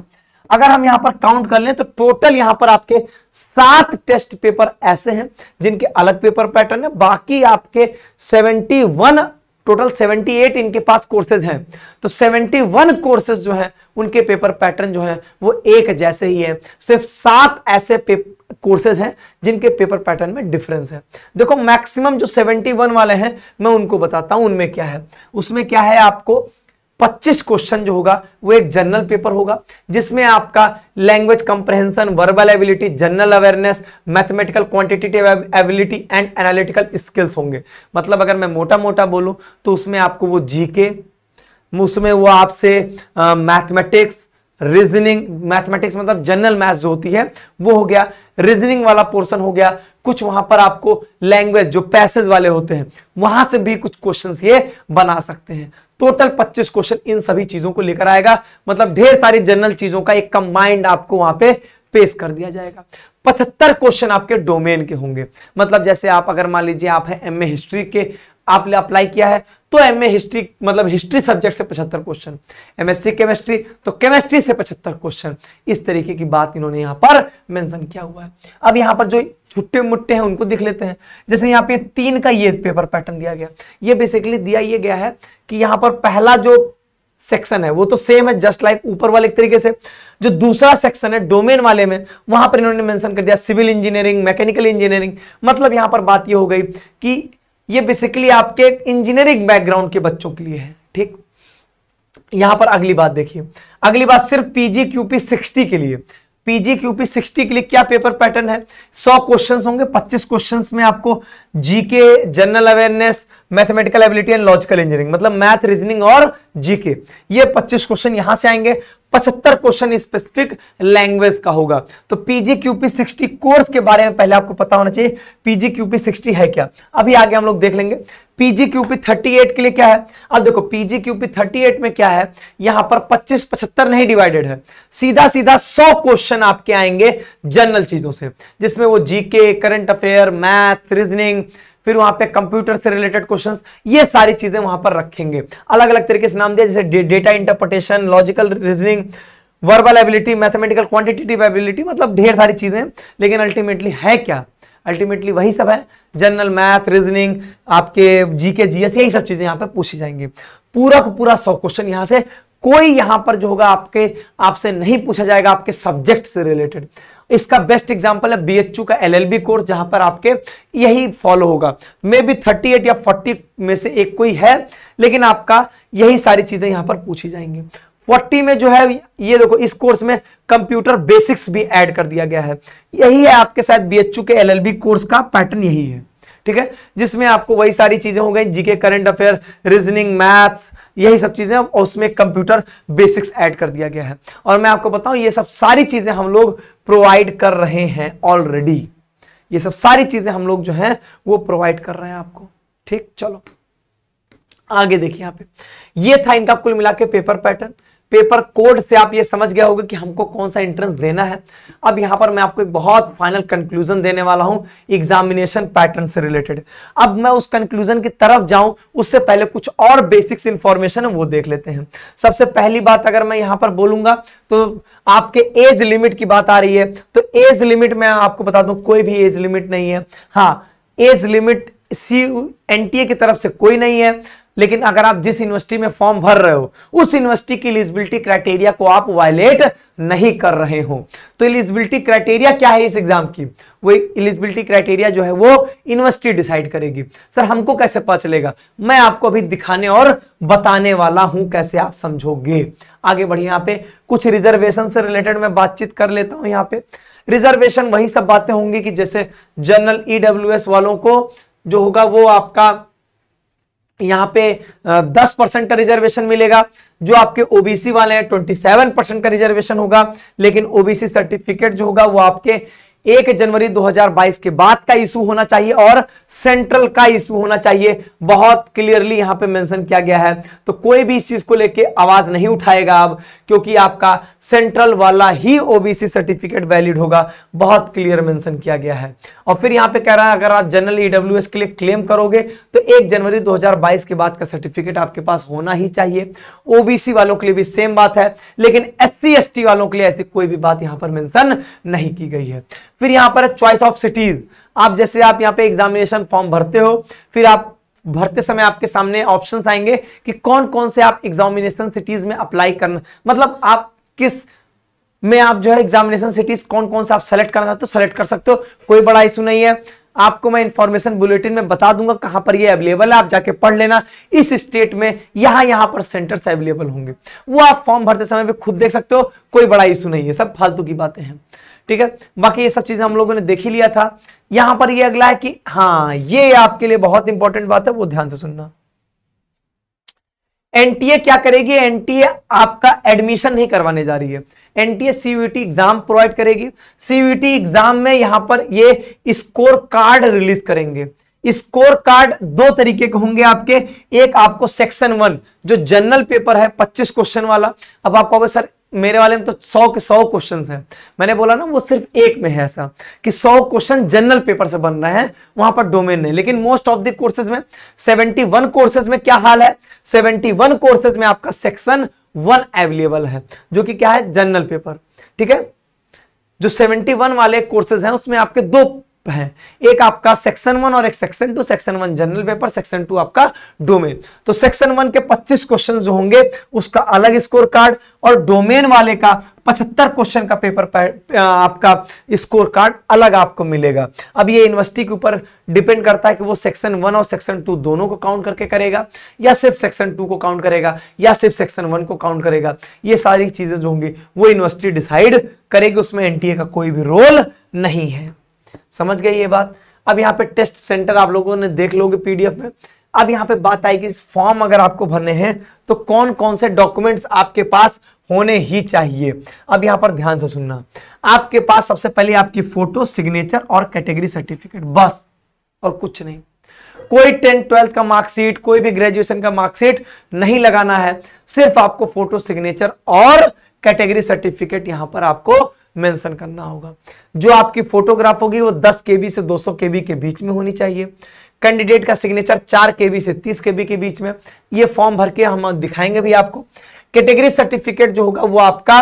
अगर हम यहां पर काउंट कर लें तो टोटल यहां पर आपके 7 टेस्ट पेपर ऐसे हैं जिनके अलग पेपर पैटर्न है, बाकी आपके 71 टोटल 78 इनके पास कोर्सेज हैं। तो 71 कोर्सेज जो हैं उनके पेपर पैटर्न जो हैं वो एक जैसे ही हैं। सिर्फ 7 ऐसे कोर्सेज हैं जिनके पेपर पैटर्न में डिफरेंस है। देखो मैक्सिमम जो 71 वाले हैं मैं उनको बताता हूं उनमें क्या है। उसमें क्या है, आपको 25 क्वेश्चन जो होगा वो एक जनरल पेपर होगा, जिसमें आपका language comprehension, verbal ability, general awareness, mathematical quantitative ability and analytical skills होंगे। मतलब अगर मैं मोटा मोटा बोलूं तो उसमें आपको वो जीके, उसमें वो आपसे मैथमेटिक्स, रीजनिंग, मैथमेटिक्स मतलब जनरल मैथ्स जो होती है वो हो गया, रीजनिंग वाला पोर्शन हो गया, कुछ वहां पर आपको लैंग्वेज जो पैसेज वाले होते हैं वहां से भी कुछ क्वेश्चंस ये बना सकते हैं। टोटल 25 क्वेश्चन इन सभी चीजों को लेकर आएगा, मतलब ढेर सारी जनरल चीजों का एक कंबाइंड आपको वहां पे पेश कर दिया जाएगा। 75 क्वेश्चन आपके डोमेन के होंगे, मतलब जैसे आप अगर मान लीजिए आप है एमए हिस्ट्री के, आपने अप्लाई किया है तो एमए हिस्ट्री मतलब हिस्ट्री सब्जेक्ट से 75 क्वेश्चन, एमएससी केमिस्ट्री तो केमिस्ट्री से 75 क्वेश्चन, इस तरीके की बात इन्होंने यहां पर मेंशन किया हुआ है। अब यहां पर जो छुट्टे मुट्टे हैं उनको देख लेते हैं। जैसे यहाँ पे 3 का ये पेपर पैटर्न दिया गया, ये बेसिकली दिया ये गया है कि यहां पर पहला जो सेक्शन है वो तो सेम है जस्ट लाइक ऊपर वाले तरीके से, जो दूसरा सेक्शन है डोमेन वाले में वहां पर इन्होंने मेंशन कर दिया सिविल इंजीनियरिंग, मैकेनिकल इंजीनियरिंग। मतलब यहां पर बात ये हो गई कि ये बेसिकली आपके इंजीनियरिंग बैकग्राउंड के बच्चों के लिए है। ठीक, यहां पर अगली बात देखिए, अगली बात सिर्फ PGQP 60 के लिए, PGQP 60 के लिए क्या पेपर पैटर्न है? 100 क्वेश्चंस होंगे, 25 क्वेश्चंस में आपको GK, general awareness, mathematical ability and logical engineering, मतलब मैथ, रीजनिंग और जीके, ये 25 क्वेश्चन यहां से आएंगे। 75 क्वेश्चन स्पेसिफिक लैंग्वेज का होगा। तो PGQP 60 कोर्स के बारे में पहले आपको पता होना चाहिए, PGQP 60 है क्या। अभी आगे हम लोग देख लेंगे। PGQP 38 के लिए क्या है? अब देखो PGQP 38 में क्या है, यहां पर 25-75 नहीं डिवाइडेड है, सीधा सीधा 100 क्वेश्चन आपके आएंगे जनरल चीजों से, जिसमें वो GK, current affair, math, reasoning, फिर वहां पे कंप्यूटर से रिलेटेड क्वेश्चंस, ये सारी चीजें वहां पर रखेंगे। अलग अलग तरीके से नाम दिया, जैसे data interpretation, logical reasoning, verbal ability, mathematical quantitative ability, मतलब ढेर सारी चीजें। लेकिन अल्टीमेटली है क्या? अल्टीमेटली वही सब है, जनरल मैथ, रीजनिंग, आपके जीके, जीएस, यही सब चीजें यहां पे पूछी जाएंगी। पूरा का पूरा 100 क्वेश्चन यहां से, कोई यहां पर जो होगा आपसे नहीं पूछा जाएगा आपके सब्जेक्ट से रिलेटेड। इसका बेस्ट एग्जांपल है BHU का LLB कोर्स, जहां पर आपके यही फॉलो होगा। मे बी 38 या 40 में से एक कोई है, लेकिन आपका यही सारी चीजें यहां पर पूछी जाएंगी। 40 में जो है, ये देखो इस कोर्स में कंप्यूटर बेसिक्स भी ऐड कर दिया गया है। यही है आपके साथ BHU के LLB कोर्स का पैटर्न, यही है, ठीक है, जिसमें आपको वही सारी चीजें हो गई, GK, current affair, reasoning, maths, यही सब चीजें, और उसमें कंप्यूटर बेसिक्स ऐड कर दिया गया है। और मैं आपको बताऊं, ये सब सारी चीजें हम लोग प्रोवाइड कर रहे हैं ऑलरेडी। ये सब सारी चीजें हम लोग जो हैं वो प्रोवाइड कर रहे हैं आपको, ठीक। चलो आगे देखिए, यहां पे ये था इनका कुल मिला के पेपर पैटर्न। पेपर कोड से आप ये समझ गया होगा कि हमको कौन सा एंट्रेंस देना है। अब यहां पर मैं आपको एक बहुत फाइनल कंक्लूजन देने वाला हूं एग्जामिनेशन पैटर्न से रिलेटेड। अब मैं उस कंक्लूजन की तरफ जाऊं उससे पहले कुछ और बेसिक्स इंफॉर्मेशन है वो देख लेते हैं। सबसे पहली बात, अगर मैं यहां पर बोलूंगा तो आपके एज लिमिट की बात आ रही है, तो एज लिमिट मैं आपको बता दूं, कोई भी एज लिमिट नहीं है। हाँ, एज लिमिट NTA की तरफ से कोई नहीं है, लेकिन अगर आप जिस यूनिवर्सिटी में फॉर्म भर रहे हो उस यूनिवर्सिटी की एलिजिबिलिटी क्राइटेरिया को आप वायलेट नहीं कर रहे हो। तो एलिजिबिलिटी क्राइटेरिया क्या है इस एग्जाम की, वो एलिजिबिलिटी क्राइटेरिया जो है वो यूनिवर्सिटी डिसाइड करेगी। सर हमको कैसे पता चलेगा? मैं आपको अभी दिखाने और बताने वाला हूं कैसे आप समझोगे। आगे बढ़िए, यहां पे कुछ रिजर्वेशन से रिलेटेड मैं बातचीत कर लेता हूं। यहां पे रिजर्वेशन वही सब बातें होंगी कि जैसे जनरल EWS वालों को जो होगा वो आपका यहां पे 10% का रिजर्वेशन मिलेगा। जो आपके ओबीसी वाले हैं 27% का रिजर्वेशन होगा, लेकिन ओबीसी सर्टिफिकेट जो होगा वो आपके 1 जनवरी 2022 के बाद का इशू होना चाहिए और सेंट्रल का इशू होना चाहिए। बहुत क्लियरली यहां पे मेंशन किया गया है, तो कोई भी इस चीज को लेके आवाज नहीं उठाएगा अब, क्योंकि आपका सेंट्रल वाला ही ओबीसी सर्टिफिकेट वैलिड होगा। बहुत क्लियर मेंशन किया गया है। और फिर यहां पे कह रहा है अगर आप जनरल EWS के लिए क्लेम करोगे तो 1 जनवरी 2022 के बाद का सर्टिफिकेट आपके पास होना ही चाहिए। ओबीसी वालों के लिए भी सेम बात है, लेकिन SC ST वालों के लिए ऐसी कोई भी बात यहां पर मेंशन नहीं की गई है। फिर यहां पर चॉइस ऑफ सिटीज, आप जैसे आप यहां पे एग्जामिनेशन फॉर्म भरते हो, फिर आप भरते समय आपके सामने ऑप्शंस आएंगे कि कौन कौन से आप एग्जामिनेशन सिटीज में अप्लाई करना, मतलब आप किस में आप जो है एग्जामिनेशन सिटीज कौन कौन से आप सेलेक्ट करना चाहते हो सेलेक्ट कर सकते हो, कोई बड़ा इशू नहीं है। आपको मैं इंफॉर्मेशन बुलेटिन में बता दूंगा कहां पर ये अवेलेबल है, आप जाके पढ़ लेना। इस स्टेट में यहां पर सेंटर्स अवेलेबल होंगे, वो आप फॉर्म भरते समय भी खुद देख सकते हो, कोई बड़ा इशू नहीं है, सब फालतू की बातें हैं, ठीक है। बाकी ये सब चीजें हम लोगों ने देख ही लिया था। यहां पर ये अगला है कि हाँ, ये आपके लिए बहुत इंपॉर्टेंट बात है, वो ध्यान से सुनना। एनटीए क्या करेगी? एनटीए आपका एडमिशन नहीं करवाने जा रही है, एनटीए सीयूईटी एग्जाम प्रोवाइड करेगी। सीयूईटी एग्जाम में यहां पर ये स्कोर कार्ड रिलीज करेंगे। स्कोर कार्ड 2 तरीके के होंगे आपके, एक आपको सेक्शन 1 जो जनरल पेपर है 25 क्वेश्चन वाला। अब आप कहोगे सर मेरे वाले में तो 100 के 100 क्वेश्चन हैं, मैंने बोला ना वो सिर्फ एक में है ऐसा कि 100 क्वेश्चन जनरल पेपर से बन रहे हैं, वहां पर डोमेन नहीं। लेकिन मोस्ट ऑफ द कोर्सेज में 71 कोर्सेज में क्या हाल है, 71 कोर्सेज में आपका सेक्शन 1 अवेलेबल है, जो कि क्या है जनरल पेपर, ठीक है। जो 71 वाले कोर्सेज हैं उसमें आपके 2 हैं, एक आपका सेक्शन 1 और एक section 2। Section 1 general paper, section 2 आपका डोमेन। तो सेक्शन 1 के 25 क्वेश्चन जो होंगे उसका अलग स्कोर कार्ड, और डोमेन वाले का 75 क्वेश्चन का पेपर आपका स्कोर कार्ड अलग आपको मिलेगा। अब ये यूनिवर्सिटी के ऊपर डिपेंड करता है कि वो सेक्शन 1 और सेक्शन 2 दोनों को काउंट करके करेगा, या सिर्फ सेक्शन 2 को काउंट करेगा, या सिर्फ सेक्शन 1 को काउंट करेगा। ये सारी चीजें जो होंगी वो यूनिवर्सिटी डिसाइड करेगी, उसमें एनटीए का कोई भी रोल नहीं है। समझ गए ये बात। अब यहाँ पे टेस्ट सेंटर आप लोगों ने देख लोगे पीडीएफ में। अब यहाँ पे बात आएगी, फॉर्म अगर आपको भरने हैं तो कौन कौन से डॉक्यूमेंट्स आपके पास होने ही चाहिए। अब यहां पर ध्यान से सुनना, आपके पास सबसे पहले आपकी फोटो, सिग्नेचर और कैटेगरी सर्टिफिकेट, बस और कुछ नहीं। कोई 10th 12th का मार्कशीट, कोई भी ग्रेजुएशन का मार्कशीट नहीं लगाना है, सिर्फ आपको फोटो, सिग्नेचर और कैटेगरी सर्टिफिकेट यहां पर आपको मेंशन करना होगा। जो आपकी फोटोग्राफ होगी वो 10 KB से 200 KB के बीच में होनी चाहिए। कैंडिडेट का सिग्नेचर 4 KB से 30 KB के बीच में। ये फॉर्म भर के हम दिखाएंगे भी आपको। कैटेगरी सर्टिफिकेट जो होगा वो आपका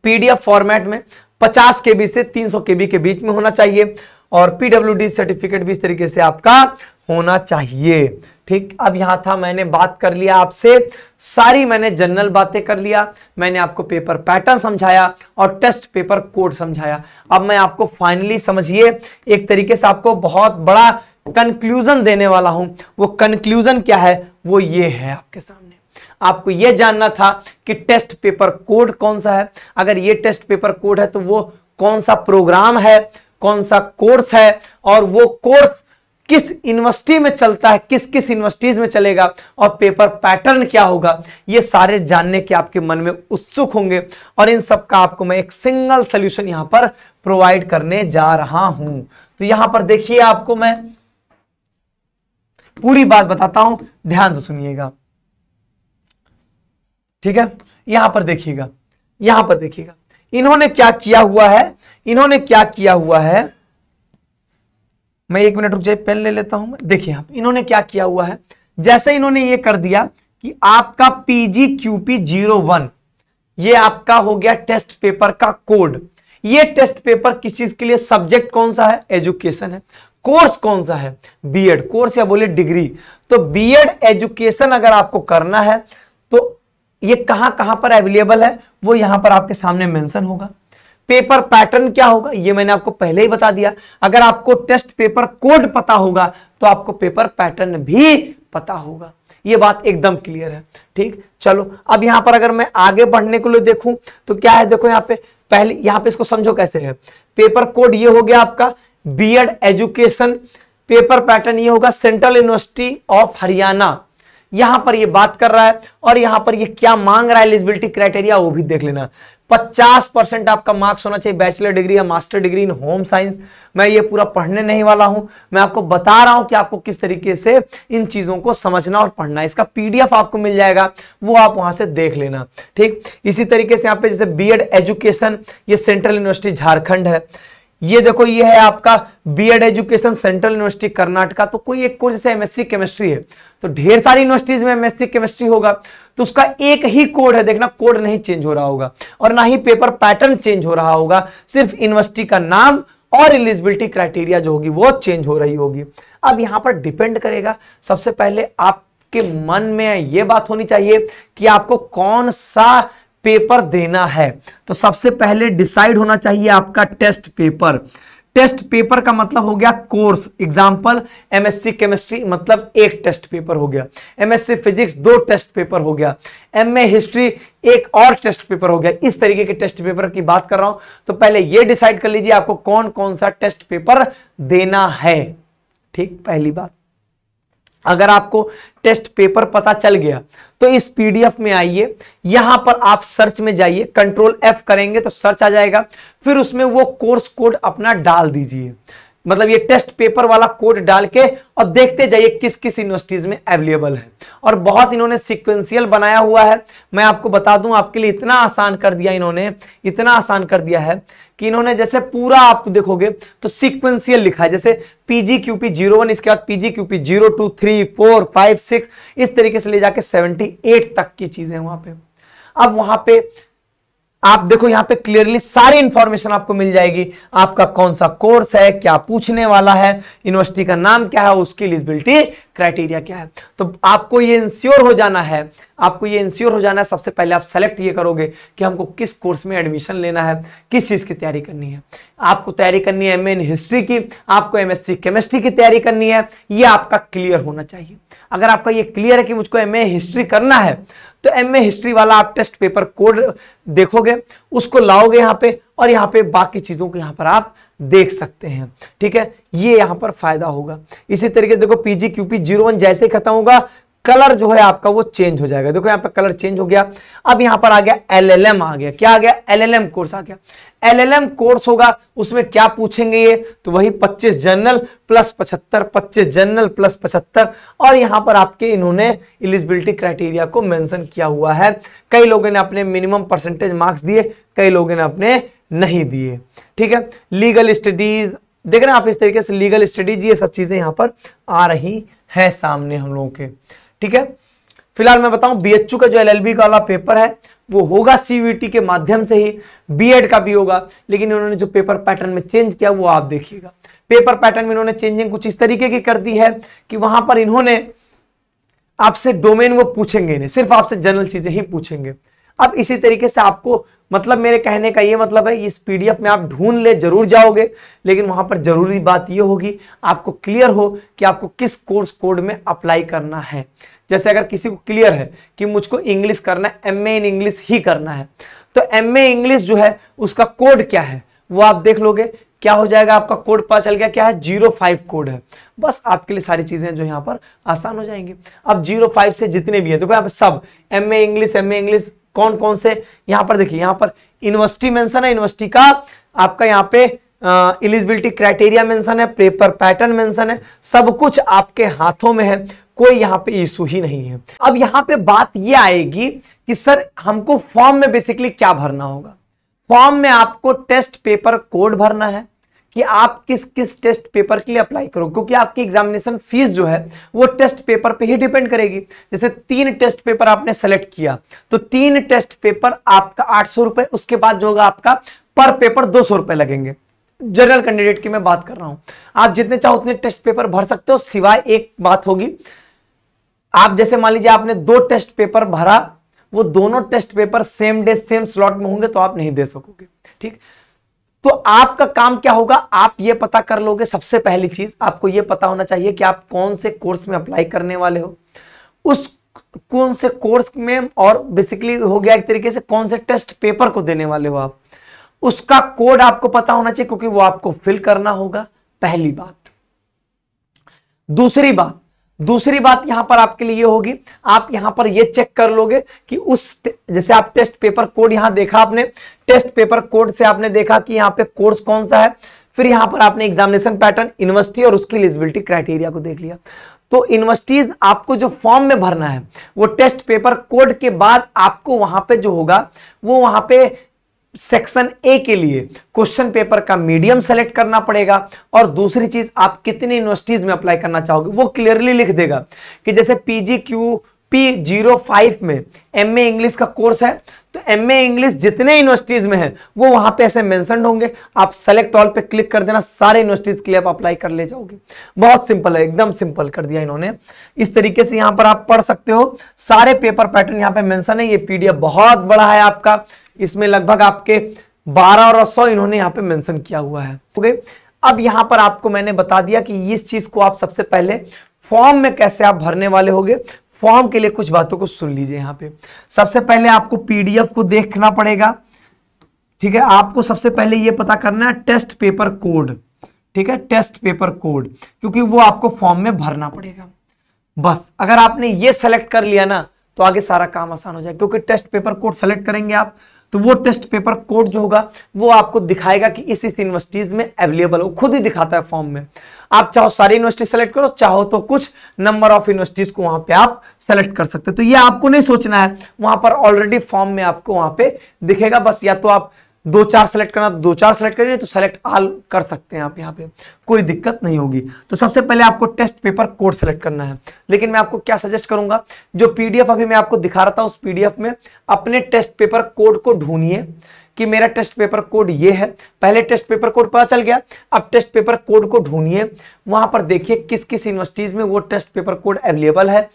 पीडीएफ फॉर्मेट में 50 KB से 300 KB के बीच में होना चाहिए, और पीडब्ल्यूडी सर्टिफिकेट भी इस तरीके से आपका होना चाहिए। ठीक, अब यहां था, मैंने बात कर लिया आपसे सारी, मैंने जनरल बातें कर लिया, मैंने आपको पेपर पैटर्न समझाया और टेस्ट पेपर कोड समझाया। अब मैं आपको फाइनली समझिए एक तरीके से आपको बहुत बड़ा कंक्लूजन देने वाला हूं। वो कंक्लूजन क्या है, वो ये है आपके सामने। आपको यह जानना था कि टेस्ट पेपर कोड कौन सा है। अगर ये टेस्ट पेपर कोड है तो वो कौन सा प्रोग्राम है, कौन सा कोर्स है, और वो कोर्स किस यूनिवर्सिटी में चलता है, किस किस यूनिवर्सिटीज में चलेगा, और पेपर पैटर्न क्या होगा, ये सारे जानने के आपके मन में उत्सुक होंगे। और इन सब का आपको मैं एक सिंगल सॉल्यूशन यहां पर प्रोवाइड करने जा रहा हूं। तो यहां पर देखिए, आपको मैं पूरी बात बताता हूं, ध्यान से सुनिएगा, ठीक है। यहां पर देखिएगा, यहां पर देखिएगा इन्होंने क्या किया हुआ है, इन्होंने क्या किया हुआ है। मैं 1 मिनट रुक जाए, पेन ले लेता हूं मैं। देखिए आप, इन्होंने क्या किया हुआ है, जैसे इन्होंने ये कर दिया कि आपका PGQP01 ये आपका हो गया टेस्ट पेपर का कोड। ये टेस्ट पेपर किस चीज के लिए, सब्जेक्ट कौन सा है, एजुकेशन है। कोर्स कौन सा है, बीएड कोर्स या बोले डिग्री। तो बीएड एजुकेशन अगर आपको करना है तो ये कहां कहां पर अवेलेबल है, वो यहां पर आपके सामने मेंशन होगा। पेपर पैटर्न क्या होगा, ये मैंने आपको पहले ही बता दिया। अगर आपको टेस्ट पेपर कोड पता होगा तो आपको पेपर पैटर्न भी पता होगा। ये बात एकदम क्लियर है। ठीक, चलो अब यहां पर अगर मैं आगे बढ़ने के लिए देखूं तो क्या है, देखो यहां पे पहले, यहां पे इसको समझो कैसे है। पेपर कोड ये हो गया आपका बीएड एजुकेशन, पेपर पैटर्न ये होगा सेंट्रल यूनिवर्सिटी ऑफ हरियाणा। यहां पर ये बात कर रहा है, और यहां पर ये क्या मांग रहा है, एलिजिबिलिटी क्राइटेरिया वो भी देख लेना। 50% आपका मार्क्स होना चाहिए, बैचलर डिग्री या master degree in home science. मैं ये पूरा पढ़ने नहीं वाला हूं, मैं आपको बता रहा हूं कि आपको किस तरीके से इन चीजों को समझना और पढ़ना है। इसका पीडीएफ आपको मिल जाएगा, वो आप वहां से देख लेना। ठीक, इसी तरीके से यहाँ पे जैसे बीएड एजुकेशन, ये सेंट्रल यूनिवर्सिटी झारखंड है। ये देखो, ये है आपका BEd education central university Karnataka. तो कोई एक कोर्स जैसे एमएससी केमिस्ट्री है, तो ढेर सारी यूनिवर्सिटीज में एमएससी केमिस्ट्री होगा, तो उसका एक ही कोड है। देखना, कोड नहीं चेंज हो रहा होगा और ना ही पेपर पैटर्न चेंज हो रहा होगा, सिर्फ यूनिवर्सिटी का नाम और एलिजिबिलिटी क्राइटेरिया जो होगी वो चेंज हो रही होगी। अब यहां पर डिपेंड करेगा, सबसे पहले आपके मन में यह बात होनी चाहिए कि आपको कौन सा पेपर देना है। तो सबसे पहले डिसाइड होना चाहिए आपका टेस्ट पेपर। टेस्ट पेपर का मतलब हो गया कोर्स। एग्जांपल, एमएससी केमिस्ट्री मतलब एक टेस्ट पेपर हो गया, एमएससी फिजिक्स 2 टेस्ट पेपर हो गया, एमए हिस्ट्री एक और टेस्ट पेपर हो गया। इस तरीके के टेस्ट पेपर की बात कर रहा हूं। तो पहले यह डिसाइड कर लीजिए आपको कौन कौन सा टेस्ट पेपर देना है। ठीक, पहली बात। अगर आपको टेस्ट पेपर पता चल गया तो इस पीडीएफ में आइए, यहां पर आप सर्च में जाइए, कंट्रोल F करेंगे तो सर्च आ जाएगा, फिर उसमें वो कोर्स कोड अपना डाल दीजिए, मतलब ये टेस्ट पेपर वाला कोड डाल के, और देखते जाइए किस किस यूनिवर्सिटीज में अवेलेबल है। और बहुत इन्होंने सीक्वेंशियल बनाया हुआ है। मैं आपको बता दूं, आपके लिए इतना आसान कर दिया इन्होंने, इतना आसान कर दिया है कि इन्होंने जैसे पूरा आप देखोगे तो सीक्वेंशियल लिखा है, जैसे PGQP01, इसके बाद PGQP02, 3, 4, 5, 6, इस तरीके से ले जाके 78 तक की चीजें वहां पे। अब वहां पे आप देखो यहां पे क्लियरली सारी इंफॉर्मेशन आपको मिल जाएगी, आपका कौन सा कोर्स है, क्या पूछने वाला है, यूनिवर्सिटी का नाम क्या है, उसकी एलिजिबिलिटी क्राइटेरिया क्या है। तो आपको ये इंश्योर हो जाना है, सबसे पहले आप सेलेक्ट ये करोगे कि हमको किस कोर्स में एडमिशन लेना है, किस चीज की तैयारी करनी है। आपको तैयारी करनी है एमए इन हिस्ट्री की, आपको एमएससी केमिस्ट्री की तैयारी करनी है, ये आपका क्लियर होना चाहिए। अगर आपका ये क्लियर है कि मुझको एमए हिस्ट्री करना है, तो एमए हिस्ट्री वाला आप टेस्ट पेपर कोड देखोगे, उसको लाओगे यहां पे, और यहां पे बाकी चीजों को यहां पर आप देख सकते हैं। ठीक है, ये यहां पर फायदा होगा। इसी तरीके से देखो पीजी क्यूपी 01 जैसे खत्म होगा, कलर जो है आपका वो चेंज हो जाएगा। देखो यहां पर कलर चेंज हो गया। अब यहां पर आ गया एलएलएम, आ गया क्या आ गया, एलएलएम कोर्स आ गया। एलएलएम कोर्स होगा, उसमें क्या पूछेंगे ये, तो वही 25 जनरल प्लस 75, 25 जनरल प्लस 75, और यहां पर आपके इन्होंने एलिजिबिलिटी क्राइटेरिया को मेंशन किया हुआ है। कई लोगों ने अपने मिनिमम परसेंटेज मार्क्स दिए, कई लोगों ने अपने नहीं दिए। ठीक है, लीगल स्टडीज देख रहे हैं आप, इस तरीके से लीगल स्टडीज, ये सब चीजें यहां पर आ रही है सामने हम लोगों के। ठीक है, फिलहाल मैं बताऊं बीएचयू का जो एलएलबी का वाला पेपर है वो होगा सीयूईटी के माध्यम से ही, बीएड का भी होगा, लेकिन इन्होंने जो पेपर पैटर्न में चेंज किया वो आप देखिएगा। पेपर पैटर्न में इन्होंने चेंजिंग कुछ इस तरीके की कर दी है कि वहां पर इन्होंने आपसे डोमेन वो पूछेंगे नहीं, सिर्फ आपसे जनरल चीजें ही पूछेंगे। अब इसी तरीके से आपको, मतलब मेरे कहने का ये मतलब है, इस पीडीएफ में आप ढूंढ ले जरूर जाओगे, लेकिन वहां पर जरूरी बात ये होगी आपको क्लियर हो कि आपको किस कोर्स कोड में अप्लाई करना है। जैसे अगर किसी को क्लियर है कि मुझको इंग्लिश करना है, एमए इन इंग्लिश ही करना है, तो एमए इंग्लिश जो है उसका कोड क्या है वो आप देख लोगे, क्या हो जाएगा, आपका कोड पता चल गया क्या है, 05 कोड है। बस आपके लिए सारी चीजें जो यहाँ पर आसान हो जाएंगी। अब 05 से जितने भी है, देखो यहाँ पे सब एमए इंग्लिश कौन कौन से, यहाँ पर देखिए, यहाँ पर यूनिवर्सिटी मेंशन है, यूनिवर्सिटी का आपका यहाँ पे एलिजिबिलिटी क्राइटेरिया मेंशन है, पेपर पैटर्न मेंशन है, सब कुछ आपके हाथों में है, कोई यहाँ पे इशू ही नहीं है। अब यहाँ पे बात ये आएगी कि सर हमको फॉर्म में बेसिकली क्या भरना होगा। फॉर्म में आपको टेस्ट पेपर कोड भरना है कि आप किस किस टेस्ट पेपर के लिए अप्लाई करो, क्योंकि आपकी एग्जामिनेशन फीस जो है वो टेस्ट पेपर पे ही डिपेंड करेगी। जैसे 3 टेस्ट पेपर आपने सेलेक्ट किया तो 3 टेस्ट पेपर आपका 800 रुपए, उसके बाद जो होगा आपका पर पेपर 200 रुपए लगेंगे। जनरल कैंडिडेट की मैं बात कर रहा हूं, आप जितने चाहो उतने टेस्ट पेपर भर सकते हो, सिवाय एक बात होगी, आप जैसे मान लीजिए आपने 2 टेस्ट पेपर भरा, वो दोनों test paper same day same slot में होंगे तो आप नहीं दे सकोगे। ठीक, तो आपका काम क्या होगा, आप ये पता कर लोगे, सबसे पहली चीज आपको ये पता होना चाहिए कि आप कौन से कोर्स में अप्लाई करने वाले हो, उस कौन से कोर्स में, और बेसिकली हो गया एक तरीके से कौन से टेस्ट पेपर को देने वाले हो आप, उसका कोड आपको पता होना चाहिए, क्योंकि वो आपको फिल करना होगा, पहली बात। दूसरी बात यहां पर आपके लिए ये होगी, आप यहां पर ये चेक कर लोगे कि उस, जैसे आप टेस्ट पेपर कोड यहां देखा आपने, टेस्ट पेपर कोड से आपने देखा कि यहां पे कोर्स कौन सा है, फिर यहां पर आपने एग्जामिनेशन पैटर्न, यूनिवर्सिटी और उसकी एलिजिबिलिटी क्राइटेरिया को देख लिया। तो यूनिवर्सिटीज आपको जो फॉर्म में भरना है वो टेस्ट पेपर कोड के बाद आपको वहां पे जो होगा वो वहां पे सेक्शन ए के लिए क्वेश्चन पेपर का मीडियम सेलेक्ट करना पड़ेगा, और दूसरी चीज आप कितने यूनिवर्सिटीज में अप्लाई करना चाहोगे वो क्लियरली लिख देगा कि जैसे PGQP05 में एमए इंग्लिश का कोर्स है तो एमए इंग्लिश जितने यूनिवर्सिटीज में है वो वहां पे ऐसे मेंशन होंगे, आप सेलेक्ट ऑल पे क्लिक कर देना, सारे यूनिवर्सिटीज के लिए आप अप्लाई कर ले जाओगे। बहुत सिंपल है, एकदम सिंपल कर दिया इन्होंने। इस तरीके से यहां पर आप पढ़ सकते हो, सारे पेपर पैटर्न यहां पे मेंशन है। ये पीडीएफ बहुत बड़ा है आपका, इसमें लगभग आपके 12 और 100 इन्होंने यहां पे मेंशन किया हुआ है। ओके, अब यहां पर आपको मैंने बता दिया कि इस चीज को आप सबसे पहले फॉर्म में कैसे आप भरने वाले होगे। फॉर्म के लिए कुछ बातों को सुन लीजिए। यहां पे सबसे पहले आपको पीडीएफ को देखना पड़ेगा, ठीक है। आपको सबसे पहले यह पता करना है टेस्ट पेपर कोड, ठीक है, टेस्ट पेपर कोड, क्योंकि वो आपको फॉर्म में भरना पड़ेगा। बस अगर आपने ये सेलेक्ट कर लिया ना तो आगे सारा काम आसान हो जाएगा, क्योंकि टेस्ट पेपर कोड सेलेक्ट करेंगे आप तो वो टेस्ट पेपर कोड जो होगा वो आपको दिखाएगा कि इस यूनिवर्सिटीज में अवेलेबल हो, खुद ही दिखाता है फॉर्म में। आप चाहो सारी यूनिवर्सिटी सेलेक्ट करो, चाहो तो कुछ नंबर ऑफ यूनिवर्सिटीज को वहां पे आप सेलेक्ट कर सकते हो। तो ये आपको नहीं सोचना है, वहां पर ऑलरेडी फॉर्म में आपको वहां पे दिखेगा। बस या तो आप दो चार सेलेक्ट करना तो दो चार सेलेक्ट करिए, तो सेलेक्ट ऑल कर सकते हैं आप यहाँ पे, कोई दिक्कत नहीं होगी। तो सबसे पहले आपको टेस्ट पेपर कोड सेलेक्ट करना है, लेकिन मैं आपको क्या सजेस्ट करूंगा, जो पीडीएफ अभी मैं आपको दिखा रहा था उस पीडीएफ में अपने टेस्ट पेपर कोड को ढूंढिए कि मेरा टेस्ट पेपर कोड ये है। पहले टेस्ट पेपर कोड पता चल गया, अब टेस्ट पेपर कोड को ढूंढिए, वहां पर देखिए किस किस यूनिवर्सिटीज में वो टेस्ट पेपर कोड अवेलेबल है,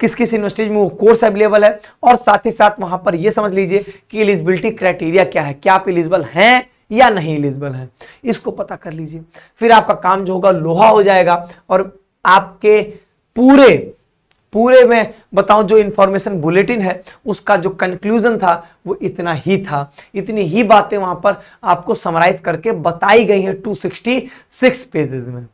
किस किस यूनिवर्सिटीज में वो कोर्स अवेलेबल है, और साथ ही साथ वहां पर ये समझ लीजिए कि एलिजिबिलिटी क्राइटेरिया क्या है, क्या आप एलिजिबल हैं या नहीं एलिजिबल हैं, इसको पता कर लीजिए। फिर आपका काम जो होगा लोहा हो जाएगा, और आपके पूरे में बताऊं जो इंफॉर्मेशन बुलेटिन है उसका जो कंक्लूजन था वो इतना ही था, इतनी ही बातें वहां पर आपको समराइज करके बताई गई हैं 266 पेजेस में।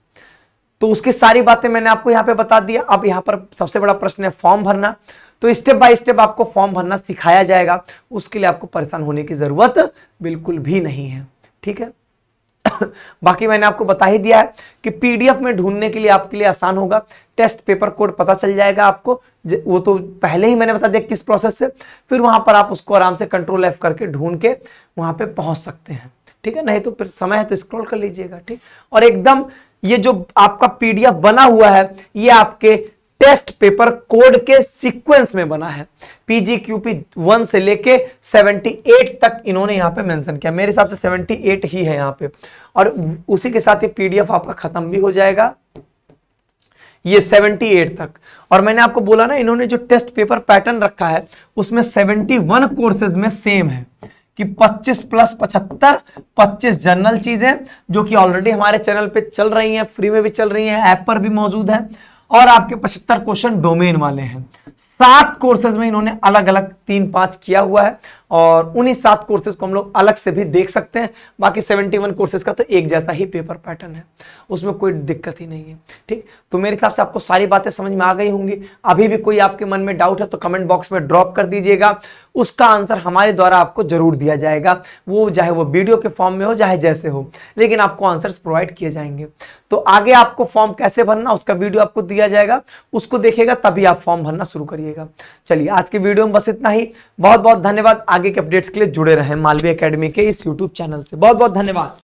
तो उसकी सारी बातें मैंने आपको यहां पे बता दिया। अब यहां पर सबसे बड़ा प्रश्न है फॉर्म भरना, तो स्टेप बाय स्टेप आपको फॉर्म भरना सिखाया जाएगा, उसके लिए आपको परेशान होने की जरूरत बिल्कुल भी नहीं है, ठीक है। बाकी मैंने आपको बता ही दिया है कि पीडीएफ में ढूंढने के लिए आपके लिए आसान होगा, टेस्ट पेपर कोड पता चल जाएगा आपको, वो तो पहले ही मैंने बता दिया किस प्रोसेस से, फिर वहां पर आप उसको आराम से कंट्रोल F करके ढूंढ के वहां पे पहुंच सकते हैं, ठीक है। नहीं तो फिर समय है तो स्क्रॉल कर लीजिएगा, ठीक। और एकदम ये जो आपका पीडीएफ बना हुआ है ये आपके टेस्ट पेपर कोड के सीक्वेंस में बना है, PGQP 1 से लेके 78 तक इन्होंने यहां पे मेंशन किया, मेरे हिसाब से 78 ही है यहां पे, और उसी के साथ ये पीडीएफ आपका खत्म भी हो जाएगा ये 78 तक। और मैंने आपको बोला ना इन्होंने जो टेस्ट पेपर पैटर्न रखा है उसमें 71 कोर्सेज में सेम है कि 25 + 75 25 जनरल चीजें जो कि ऑलरेडी हमारे चैनल पे चल रही हैं, फ्री में भी चल रही हैं, ऐप पर भी मौजूद है, और आपके 75 क्वेश्चन डोमेन वाले हैं। 7 कोर्सेज में इन्होंने अलग अलग 3-5 किया हुआ है, और उन्हीं 7 कोर्सेज को हम लोग अलग से भी देख सकते हैं। बाकी 71 कोर्सेज का तो एक जैसा ही पेपर पैटर्न है, उसमें कोई दिक्कत ही नहीं है, ठीक। तो मेरे हिसाब से आपको सारी बातें समझ में आ गई होंगी। अभी भी कोई आपके मन में डाउट है तो कमेंट बॉक्स में ड्रॉप कर दीजिएगा, उसका आंसर हमारे द्वारा आपको जरूर दिया जाएगा, वो चाहे वो वीडियो के फॉर्म में हो चाहे जैसे हो, लेकिन आपको आंसर्स प्रोवाइड किए जाएंगे। तो आगे आपको फॉर्म कैसे भरना उसका वीडियो आपको दिया जाएगा, उसको देखिएगा तभी आप फॉर्म भरना शुरू करिएगा। चलिए आज के वीडियो में बस इतना ही, बहुत बहुत धन्यवाद। आगे के अपडेट्स के लिए जुड़े रहें मालवी एकेडमी के इस यूट्यूब चैनल से। बहुत बहुत धन्यवाद।